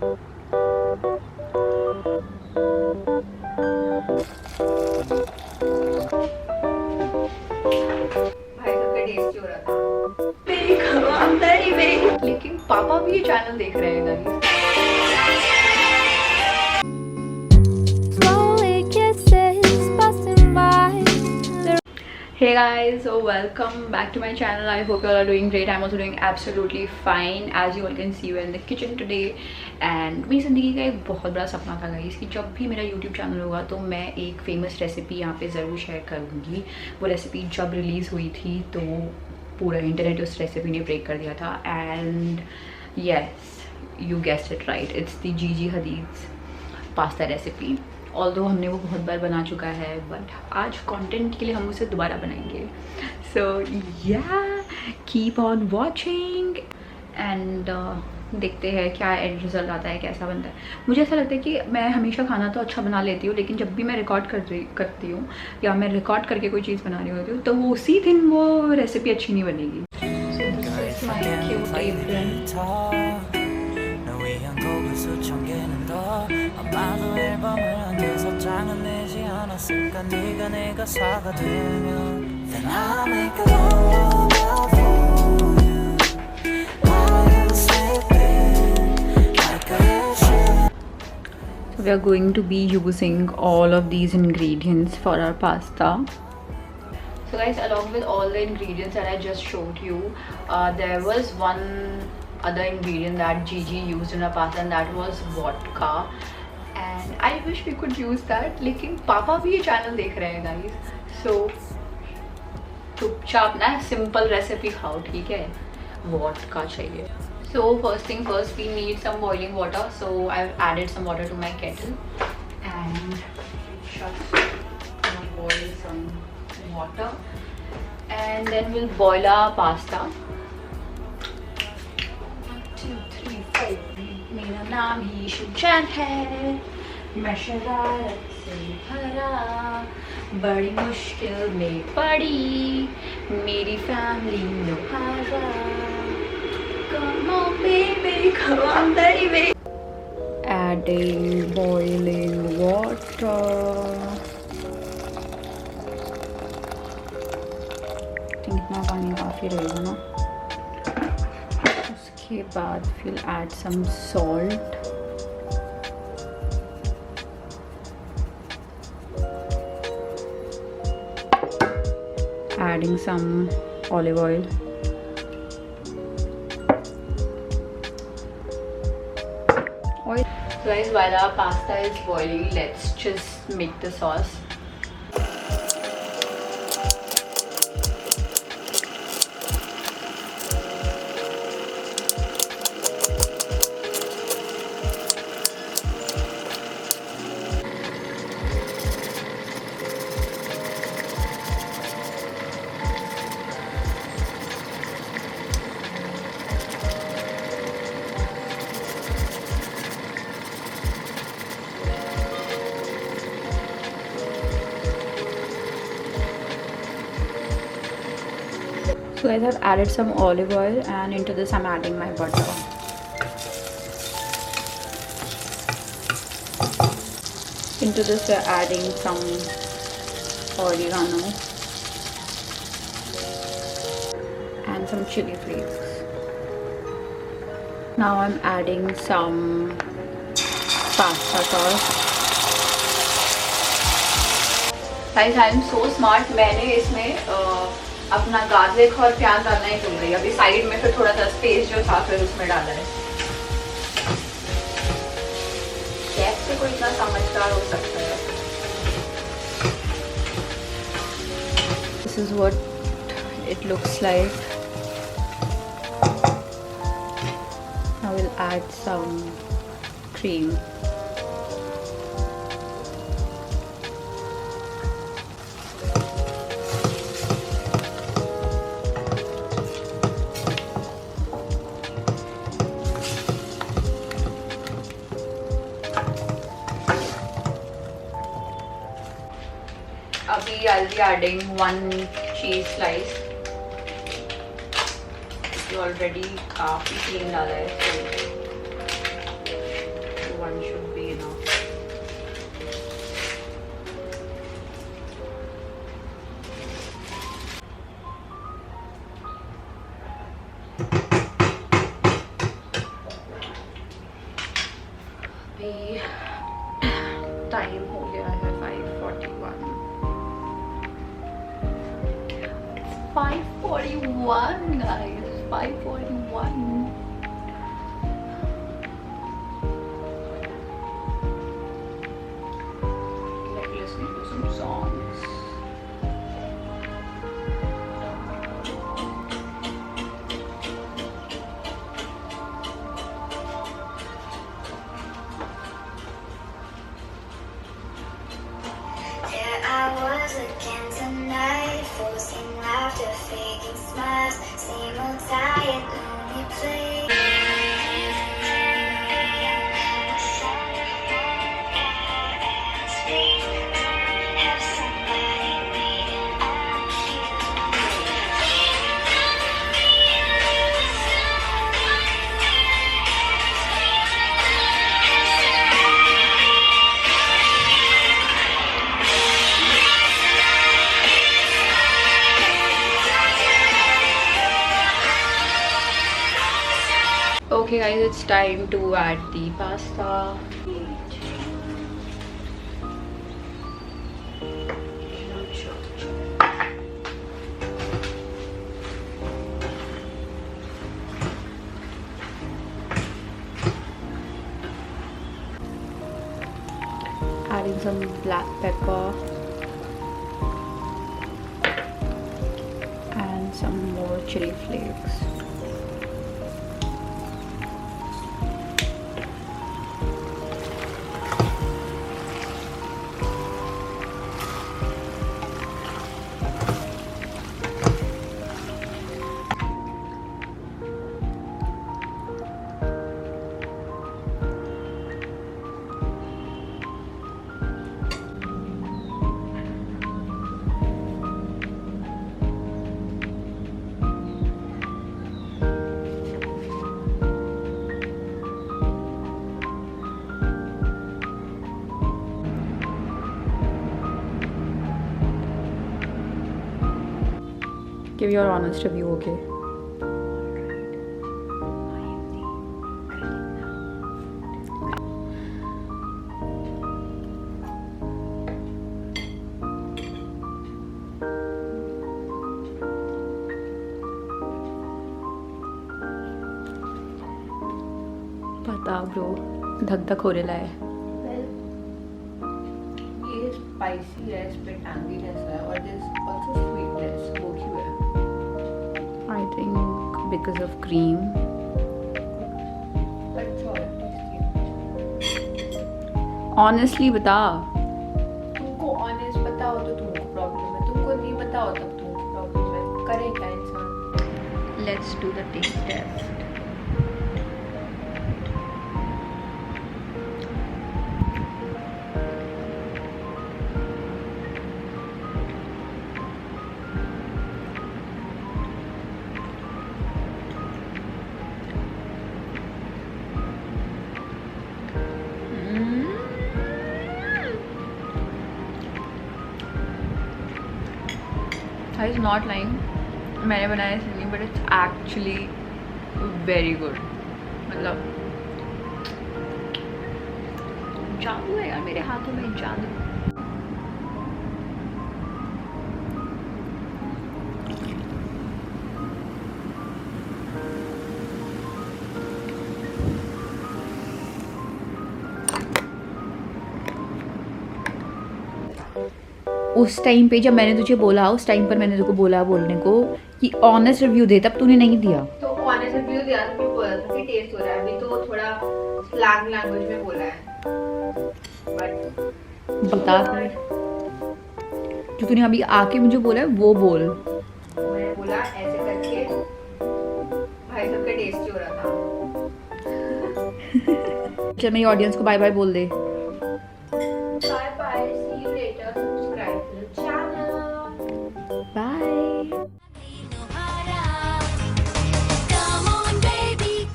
भाई सबका टेस्टी हो रहा था। लेकिन पापा भी ये चैनल देख रहे हैं guys. Hey guys, so welcome back to my channel. I hope you all are doing great. I'm also doing absolutely fine. As you all can see, we're in the kitchen today. And मेरी ज़िंदगी का एक बहुत बड़ा सपना था guys कि जब भी मेरा YouTube चैनल होगा तो मैं एक फेमस रेसिपी यहाँ पे ज़रूर शेयर करूँगी। वो रेसिपी जब रिलीज़ हुई थी तो पूरा इंटरनेट उस रेसिपी ने ब्रेक कर दिया था। And yes, you guessed it right, it's the जीजी हदीज पास्ता रेसिपी। ऑल्दो हमने वो बहुत बार बना चुका है, बट आज कंटेंट के लिए हम उसे दोबारा बनाएंगे। सो या, कीप ऑन वॉचिंग एंड देखते हैं क्या एंड रिजल्ट आता है, कैसा बनता है। मुझे ऐसा लगता है कि मैं हमेशा खाना तो अच्छा बना लेती हूँ, लेकिन जब भी मैं रिकॉर्ड करती हूँ या मैं रिकॉर्ड करके कोई चीज़ बना रही होती हूँ तो वो उसी दिन वो रेसिपी अच्छी नहीं बनेगी। 아마도 앨범을 한 6장은 내지 않았을까 네가 내가 사가 되면 Then I'll make it all for you While you sleeping like a ship. So we are going to be using all of these ingredients for our pasta. So guys, along with all the ingredients that I just showed you, there was one other ingredient that Gigi used in her pasta, and that was vodka. And I wish we could use that, लेकिन पापा भी ये channel देख रहे हैं guys. सो चुपचाप ना simple recipe खाओ, ठीक है। वोडका चाहिए। So first thing first, we need some boiling water. So I've added some water to my kettle and just gonna boil some water, and then we'll boil our pasta. 1 2 3 4 मेरा नाम ही शुजान है, मैं शरारत से भरा, बड़ी मुश्किल में पड़ी मेरी family Lohara. Come on baby, come on baby. Adding boiling water. I think इतना पानी काफ़ी रहेगा ना। उसके बाद फिर add some salt. Adding some olive oil. So guys, while our pasta is boiling, let's just make the sauce. So guys, I've added some olive oil, and into this I'm adding my butter. Into this we're adding some oregano and some chili flakes. Now I'm adding some pasta sauce. Guys, I am so smart. मैंने इसमें अपना garlic और प्याज डालना ही भूल गई। अभी side में फिर थोड़ा सा स्पेस जो था फिर उसमें डाला है। कैसे कोई इतना समझदार हो सकता है। This is what it looks like. Now we'll add some cream. Abhi I'll be adding 1 cheese slice. You already काफी क्लीन डाला है, one should be enough. Time हो गया है 5:41 guys, 5:41. Like listening to some songs. Again tonight, forcing laughter, faking smiles, same old tired, lonely place. Have somebody waiting on you. Okay guys, it's time to add the pasta. Adding some black pepper and some more chili flakes. Give your honest review, okay? पता bro धक धक हो रहा है. ये spicy है, इस पे टैंगीनेस है और दिस आल्सो स्वीटनेस. वो क्यों है? I think because of cream. That's all tasty. Honestly बता. तुमको ऑनेस्ट पता हो तो तुमको प्रॉब्लम है, तुमको नहीं पता हो तब तुमको प्रॉब्लम है. करे क्या इंसान? Let's do the taste test. I was not lying. मैंने बनाया इसलिए but it's actually very good. मतलब जादू है यार मेरे हाथों में, जादू. उस टाइम पे जब मैंने तुझे बोला, उस टाइम पर मैंने तुझको बोला बोलने को कि ऑनेस्ट रिव्यू दे, तब तूने नहीं दिया. तो ऑनेस्ट रिव्यू दिया तो क्यों बोला था कि टेस्ट हो रहा है? अभी तो थोड़ा स्लैंग लैंग्वेज में बोला है. बट बता जो तूने अभी आके मुझे बोला है वो बोल. मैंने बोला ऐसे करके भाई सबका टेस्टी हो रहा था. चल मेरी ऑडियंस को बाय बाय बोल दे.